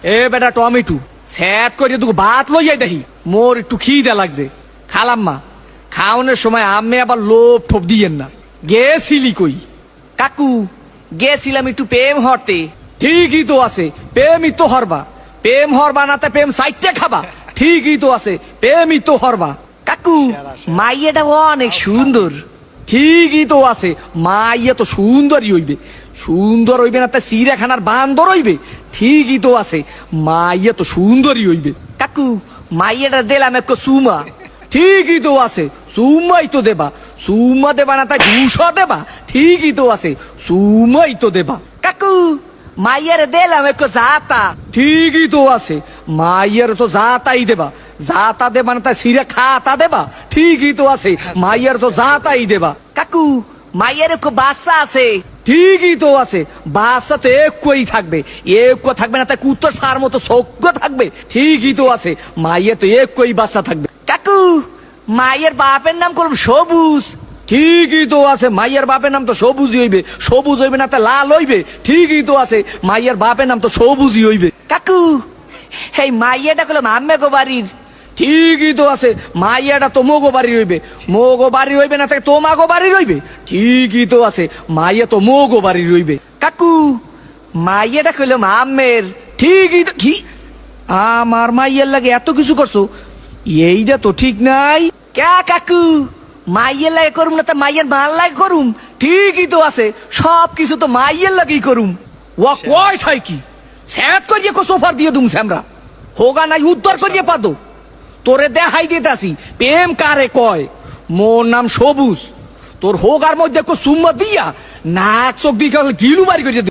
এ বেটা টমেটো স্যাট করে তুই ভাত লইয়াই দেখি মোর একটু খিদে লাগছে খালাম্মা খাওয়ানোর সময় আমি আবার লোভ ঠোপ দিয়েন না গেছিলি কই কাকু গেছিলাম একটু প্রেম হরতে। ঠিকই তো আছে প্রেমই তো হরবা প্রেম হরবা না তা প্রেম সাইটে খাবা ঠিকই তো আছে প্রেমই তো হরবা কাকু মাইয়াটা অনেক সুন্দর। ঠিকই তো আছে মাইয়া তো সুন্দরই হইবে সুন্দর হইবে না তা চিড়িয়াখানার বান্দর হইবে ঠিকই তো আছে মাইয়া তো সুন্দরই হইবে কাকু মাইয়াটা দিলাম একটু সুমা। ঠিকই তো আছে সুমাই তো দেবা সুমা দেবা না তাই দুশো দেবা ঠিকই তো আছে সুমাই তো দেবা কাকু মাইয়ারে দিলাম একটু জাতা। ঠিকই তো আছে মাইয়ের তো জাতাই দেবা জাতা দেবা না তাই সিরে খাতা দেবা ঠিকই তো আছে মাইয়ের তো জাতাই দেবা কাকু মাইয়ার একটু বাচ্চা আছে। ঠিকই তো আছে বাচ্চা তো একই থাকবে একই থাকবে না তাই কুত্তর সার মতো সৌক্য থাকবে ঠিকই তো আছে মাইয়ের তো একই বাচ্চা থাকবে কাকু মাইয়ের বাপের নাম করব সবুজ। ঠিকই তো আছে মাইয়ার বাপের নাম তো সবুজই হইবে সবুজ হইবে না তা লাল হইবে ঠিকই তো আছে মাইয়ার বাপের নাম তো সবুজই হইবে কাকু এই মাইয়াটা করলাম আম্মে গো বাড়ির। ঠিকই তো আছে মাইয়াটা তো মোগো বাড়ি হইবে মোগো বাড়ি হইবে না তাই তোমাগো বাড়ি রইবে ঠিকই তো আছে মাইয়া তো মোগো বাড়ি রইবে কাকু মাইয়াটা করলাম আম্মের। ঠিকই তো কি আমার মাইয়ার লাগে এত কিছু করছো এইটা তো ঠিক নাই ক্যা কাকু মাইয়ের লাগে করুম না তা মাইয়ের মাল লাগে করুম। ঠিকই তো আছে সব কিছু তো মাইয়ের লাগেই করুম ওয়া কয় ঠাই কি স্যাট করিয়ে কো সোফার দিয়ে দুম স্যামরা হোগা নাই উদ্ধার করিয়ে পাদো তোরে দেখাই দিতাছি প্রেম কারে কয় মোর নাম সবুজ তোর হোগার মধ্যে কো সুম্মা দিয়া নাক চোখ দিয়ে গিলু বাড়ি করিয়ে